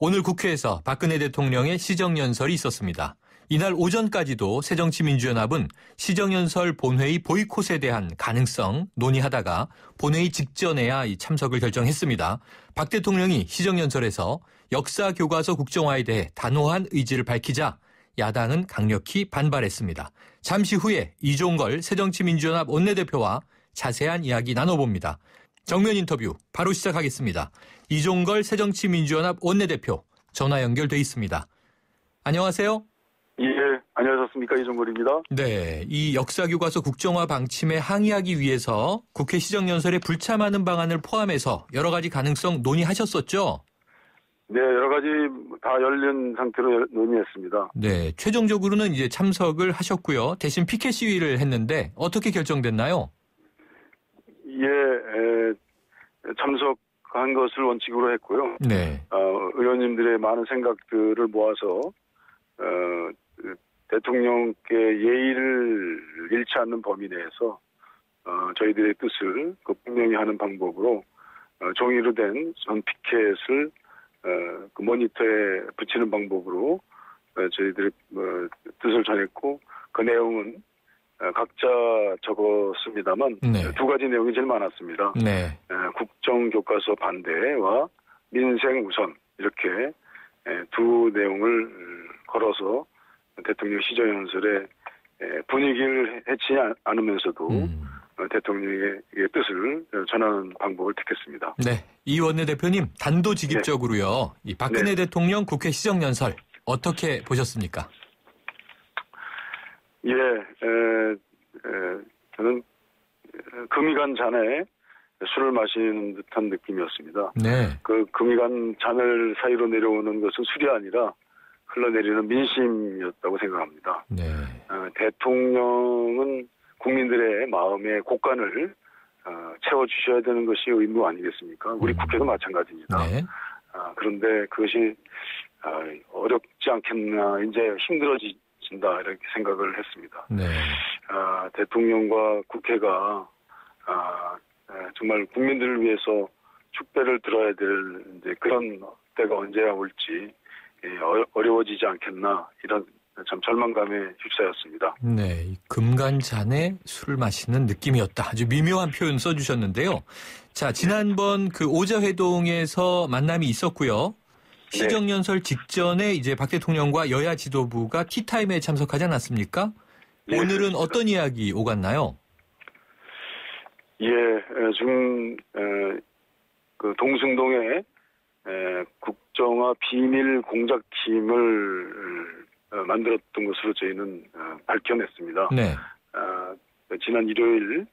오늘 국회에서 박근혜 대통령의 시정연설이 있었습니다. 이날 오전까지도 새정치민주연합은 시정연설 본회의 보이콧에 대한 가능성 논의하다가 본회의 직전에야 참석을 결정했습니다. 박 대통령이 시정연설에서 역사교과서 국정화에 대해 단호한 의지를 밝히자 야당은 강력히 반발했습니다. 잠시 후에 이종걸 새정치민주연합 원내대표와 자세한 이야기 나눠봅니다. 정면 인터뷰 바로 시작하겠습니다. 이종걸 새정치민주연합 원내대표 전화 연결돼 있습니다. 안녕하세요. 예, 안녕하셨습니까? 이종걸입니다. 네, 이 역사교과서 국정화 방침에 항의하기 위해서 국회 시정연설에 불참하는 방안을 포함해서 여러 가지 가능성 논의하셨었죠? 네, 여러 가지 다 열린 상태로 논의했습니다. 네, 최종적으로는 이제 참석을 하셨고요. 대신 피켓 시위를 했는데 어떻게 결정됐나요? 예, 참석한 것을 원칙으로 했고요. 네. 의원님들의 많은 생각들을 모아서 대통령께 예의를 잃지 않는 범위 내에서 저희들의 뜻을 분명히 하는 방법으로 종이로 된 전 피켓을 그 모니터에 붙이는 방법으로 저희들의 뜻을 전했고 그 내용은 각자 적었습니다만 네. 두 가지 내용이 제일 많았습니다. 네. 국정교과서 반대와 민생 우선 이렇게 두 내용을 걸어서 대통령 시정연설에 분위기를 해치지 않으면서도 대통령의 뜻을 전하는 방법을 택했습니다. 네, 이 원내대표님 단도직입적으로요. 이 박근혜 대통령 국회 시정연설 어떻게 보셨습니까? 예, 저는 금이 간 잔에 술을 마시는 듯한 느낌이었습니다. 네. 그 금이 간 잔을 사이로 내려오는 것은 술이 아니라 흘러내리는 민심이었다고 생각합니다. 네. 대통령은 국민들의 마음의 곡간을 채워주셔야 되는 것이 의무 아니겠습니까? 우리 국회도 마찬가지입니다. 네. 그런데 그것이 어렵지 않겠나, 이제 힘들어진다 이렇게 생각을 했습니다. 네. 대통령과 국회가 정말 국민들을 위해서 축배를 들어야 될 이제 그런 때가 언제야 올지 어려워지지 않겠나 이런 참 절망감에 휩싸였습니다. 네, 금간잔에 술을 마시는 느낌이었다. 아주 미묘한 표현 써주셨는데요. 자, 지난번 그 오자회동에서 만남이 있었고요. 시정연설 직전에 이제 박 대통령과 여야 지도부가 티타임에 참석하지 않았습니까? 네, 오늘은 그렇습니다. 어떤 이야기 오갔나요? 예, 지금 그 동승동에 국정화 비밀 공작팀을 만들었던 것으로 저희는 밝혀냈습니다. 네. 지난 일요일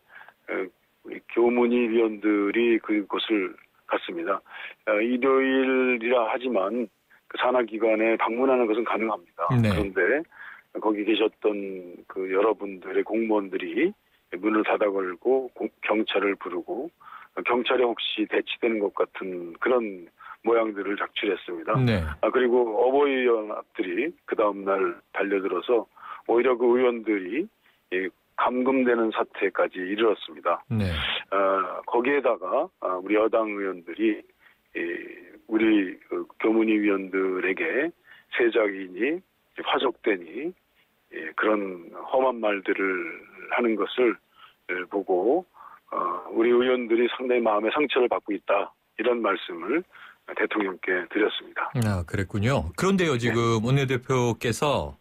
우리 교문위 위원들이 그곳을 갔습니다. 일요일이라 하지만 그 산하기관에 방문하는 것은 가능합니다. 네. 그런데 거기 계셨던 그 여러분들의 공무원들이 문을 닫아 걸고 경찰을 부르고 경찰에 혹시 대치되는 것 같은 그런 모양들을 작출했습니다. 네. 그리고 어버이연합들이 그 다음날 달려들어서 오히려 그 의원들이 감금되는 사태까지 이르렀습니다. 네. 거기에다가 우리 여당 의원들이 우리 그 교문위 위원들에게 세작이니 화적되니 그런 험한 말들을 하는 것을 보고 우리 의원들이 상당히 마음의 상처를 받고 있다 이런 말씀을 대통령께 드렸습니다. 그랬군요. 그런데요, 지금 원내대표께서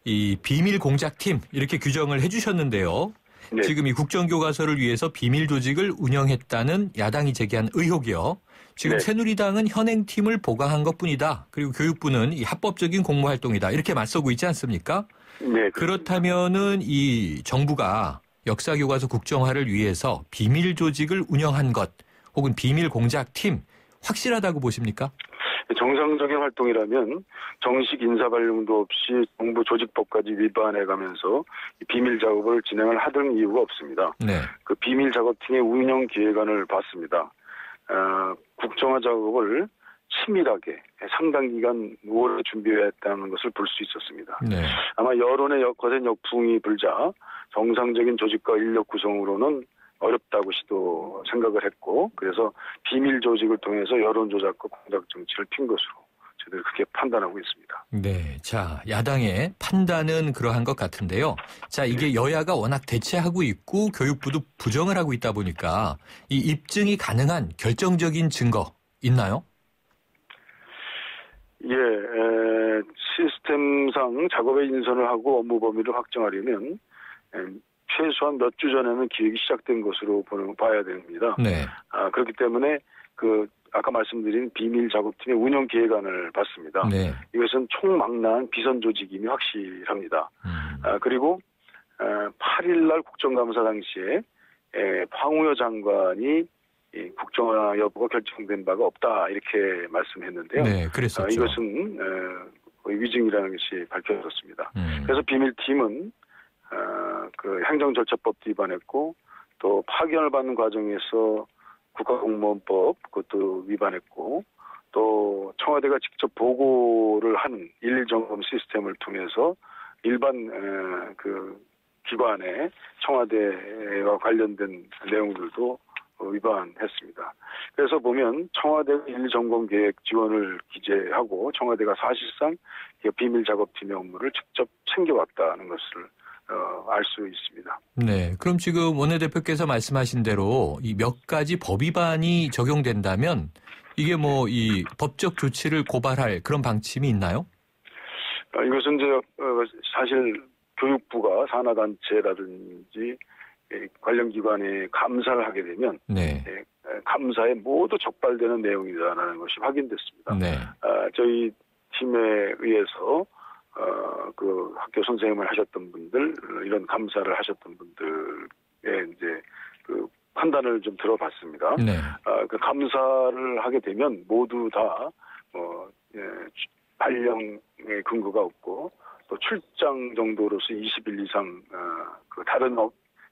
이 비밀 공작팀 이렇게 규정을 해주셨는데요. 네. 지금 이 국정교과서를 위해서 비밀 조직을 운영했다는 야당이 제기한 의혹이요. 지금 네. 새누리당은 현행팀을 보강한 것뿐이다. 그리고 교육부는 이 합법적인 공모활동이다. 이렇게 맞서고 있지 않습니까? 네. 그렇다면은 이 정부가 역사교과서 국정화를 위해서 비밀 조직을 운영한 것 혹은 비밀 공작팀 확실하다고 보십니까? 정상적인 활동이라면 정식 인사 발령도 없이 정부 조직법까지 위반해가면서 비밀 작업을 진행을 하던 이유가 없습니다. 네. 그 비밀 작업팀의 운영 기획안을 봤습니다. 국정화 작업을 치밀하게 상당 기간 오래 준비했다는 것을 볼 수 있었습니다. 네. 아마 여론의 거센 역풍이 불자 정상적인 조직과 인력 구성으로는 어렵다고 생각을 했고, 그래서 비밀 조직을 통해서 여론 조작과 공작 정치를 핀 것으로 저희들이 판단하고 있습니다. 네. 자, 야당의 판단은 그러한 것 같은데요. 자, 이게 여야가 워낙 대치하고 있고 교육부도 부정을 하고 있다 보니까 이 입증이 가능한 결정적인 증거 있나요? 예, 시스템상 작업의 인선을 하고 업무 범위를 확정하려면 최소한 몇 주 전에는 기획이 시작된 것으로 봐야 됩니다. 네. 그렇기 때문에 아까 말씀드린 비밀 작업팀의 운영 계획안을 봤습니다. 네. 이것은 총망라한 비선 조직임이 확실합니다. 그리고 8일 날 국정감사 당시에 황우여 장관이 국정화 여부가 결정된 바가 없다 이렇게 말씀했는데요. 네, 그랬었죠. 이것은 거의 위증이라는 것이 밝혀졌습니다. 그래서 비밀팀은 행정절차법도 위반했고 또 파견을 받는 과정에서 국가공무원법 그것도 위반했고 또 청와대가 직접 보고를 하는 일일점검 시스템을 통해서 일반 기관의 청와대와 관련된 내용들도 위반했습니다. 그래서 보면 청와대 일일점검계획 지원을 기재하고 청와대가 사실상 비밀 작업팀의 업무를 직접 챙겨왔다는 것을 알 수 있습니다. 네, 그럼 지금 원내대표께서 말씀하신 대로 이 몇 가지 법 위반이 적용된다면 이게 이 법적 조치를 고발할 그런 방침이 있나요? 이것은 이제 사실 교육부가 산하단체라든지 관련 기관에 감사를 하게 되면 네. 감사에 모두 적발되는 내용이다라는 것이 확인됐습니다. 네. 저희 팀에 의해서 학교 선생님을 하셨던 분들, 이런 감사를 하셨던 분들의 이제 판단을 좀 들어봤습니다. 네. 감사를 하게 되면 모두 다 발령의 근거가 없고 또 출장 정도로서 20일 이상 다른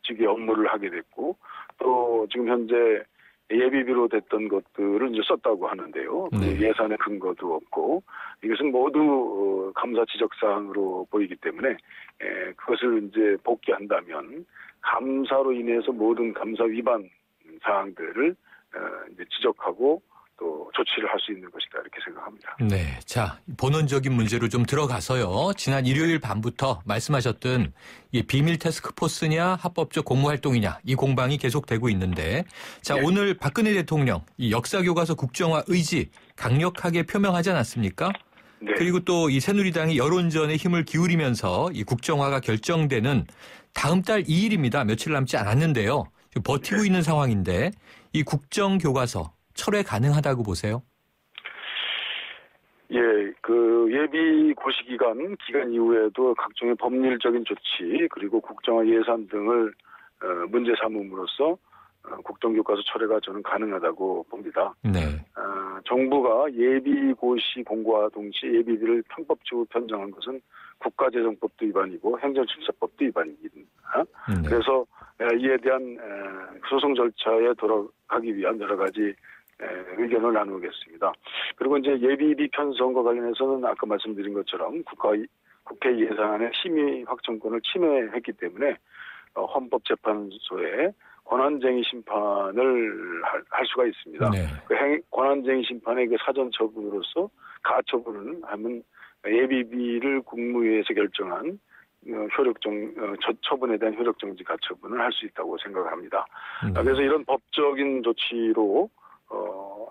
직의 업무를 하게 됐고 또 지금 현재 예비비로 됐던 것들을 이제 썼다고 하는데요. 네. 예산의 근거도 없고 이것은 모두 감사 지적사항으로 보이기 때문에 그것을 이제 복귀한다면 감사로 인해서 모든 감사 위반 사항들을 이제 지적하고 또 조치를 할 수 있는 것이다 이렇게 생각합니다. 네, 자 본원적인 문제로 좀 들어가서요. 지난 일요일 밤부터 말씀하셨던 이 비밀 태스크포스냐 합법적 공무활동이냐 이 공방이 계속되고 있는데, 자 네. 오늘 박근혜 대통령 이 역사교과서 국정화 의지 강력하게 표명하지 않았습니까? 네. 그리고 또 이 새누리당이 여론전에 힘을 기울이면서 이 국정화가 결정되는 다음 달 2일입니다. 며칠 남지 않았는데요. 버티고 네. 있는 상황인데 이 국정교과서 철회 가능하다고 보세요? 예, 예비 고시 기간 이후에도 각종의 법률적인 조치 그리고 국정화 예산 등을 문제 삼음으로써 국정교과서 철회가 저는 가능하다고 봅니다. 네. 정부가 예비 고시 공고와 동시에 예비비를 편법적으로 편성한 것은 국가재정법도 위반이고 행정질서법도 위반입니다. 네. 그래서 이에 대한 소송 절차에 돌아가기 위한 여러 가지 의견을 나누겠습니다. 그리고 이제 예비비 편성과 관련해서는 아까 말씀드린 것처럼 국회 예산안의 심의 확정권을 침해했기 때문에 헌법재판소에 권한쟁의 심판을 할 수가 있습니다. 네. 권한쟁의 심판의 사전 처분으로서 가처분을 하면 예비비를 국무회의에서 결정한 처분에 대한 효력정지 가처분을 할 수 있다고 생각합니다. 그래서 이런 법적인 조치로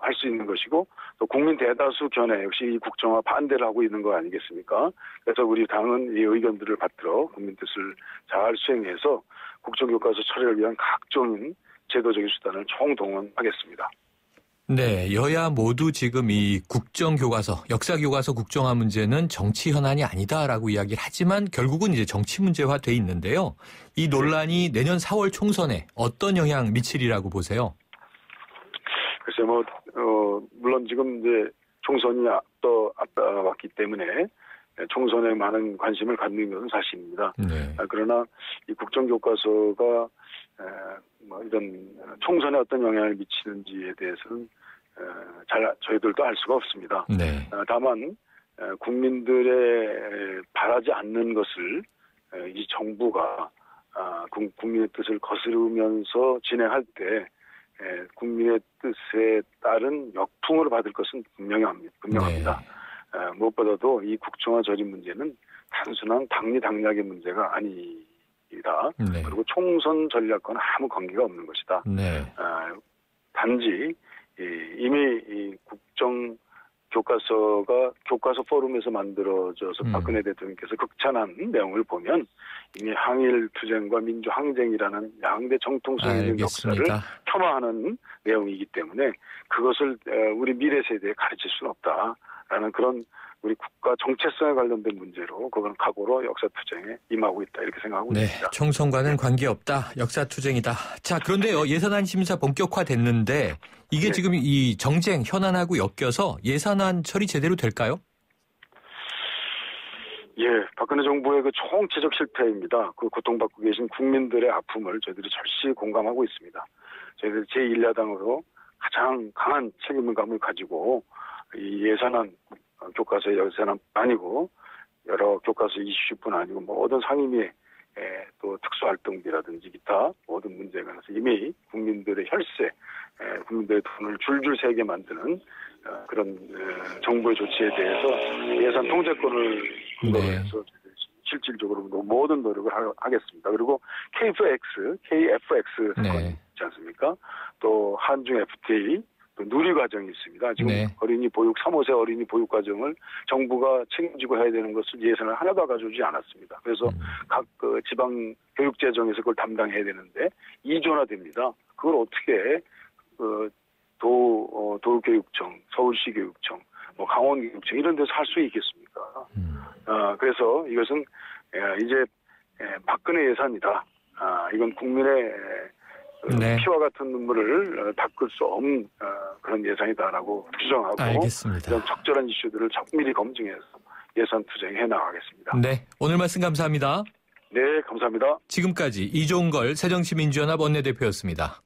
할 수 있는 것이고 또 국민 대다수 견해 역시 이 국정화 반대를 하고 있는 거 아니겠습니까? 그래서 우리 당은 이 의견들을 받들어 국민 뜻을 잘 수행해서 국정교과서 철회를 위한 각종 제도적인 수단을 총동원하겠습니다. 네, 여야 모두 지금 이 국정교과서, 역사교과서 국정화 문제는 정치 현안이 아니다라고 이야기를 하지만 결국은 이제 정치 문제화돼 있는데요. 이 논란이 내년 4월 총선에 어떤 영향 미치리라고 보세요? 글쎄 물론 지금 이제 총선이 앞다왔기 때문에 총선에 많은 관심을 갖는 것은 사실입니다. 네. 그러나 이 국정교과서가 이런 총선에 어떤 영향을 미치는지에 대해서는 저희들도 알 수가 없습니다. 네. 다만 국민들의 바라지 않는 것을 이 정부가 국민의 뜻을 거스르면서 진행할 때 국민의 뜻에 따른 역풍을 받을 것은 분명합니다. 네. 무엇보다도 이 국정화 저지 문제는 단순한 당리당략의 문제가 아니다. 네. 그리고 총선 전략과는 아무 관계가 없는 것이다. 네. 단지 이미 이 국정 교과서가 교과서 포럼에서 만들어져서 박근혜 대통령께서 극찬한 내용을 보면 이미 항일 투쟁과 민주 항쟁이라는 양대 정통성 있는 역사를 폄하하는 내용이기 때문에 그것을 우리 미래 세대에 가르칠 수는 없다라는 그런 우리 국가 정체성에 관련된 문제로 그건 각오로 역사 투쟁에 임하고 있다 이렇게 생각하고 있습니다. 총선과는 관계없다. 역사 투쟁이다. 자, 그런데요. 예산안 심사 본격화됐는데 이게 지금 이 정쟁 현안하고 엮여서 예산안 처리 제대로 될까요? 예, 박근혜 정부의 그 총체적 실패입니다. 그 고통받고 계신 국민들의 아픔을 저희들이 절실히 공감하고 있습니다. 저희들이 제1야당으로 가장 강한 책임감을 가지고 이 예산안 교과서의 예산안 아니고 여러 교과서 이슈뿐 아니고 모든 상임위의 또 특수활동비라든지 기타 모든 문제에 관해서 이미 국민들의 혈세, 국민들의 돈을 줄줄 새게 만드는 그런 정부의 조치에 대해서 예산 통제권을 근거해서 실질적으로 모든 노력을 하겠습니다. 그리고 KFX 사건이 있지 않습니까? 또 한중 FTA 또 누리과정이 있습니다. 지금 어린이 보육 3, 5세 어린이 보육 과정을 정부가 책임지고 해야 되는 것을 예산을 하나도 가져오지 않았습니다. 그래서 각 지방 교육재정에서 그걸 담당해야 되는데 2조나 됩니다. 그걸 어떻게 도교육청, 서울시 교육청, 강원교육청 이런 데서 할 수 있겠습니까? 그래서 이것은 이제 박근혜 예산이다. 이건 국민의 피와 같은 눈물을 닦을 수 없는 그런 예산이다라고 추정하고 알겠습니다. 이런 적절한 이슈들을 정밀히 검증해서 예산 투쟁해 나가겠습니다. 네, 오늘 말씀 감사합니다. 네, 감사합니다. 지금까지 이종걸 새정치민주연합 원내대표였습니다.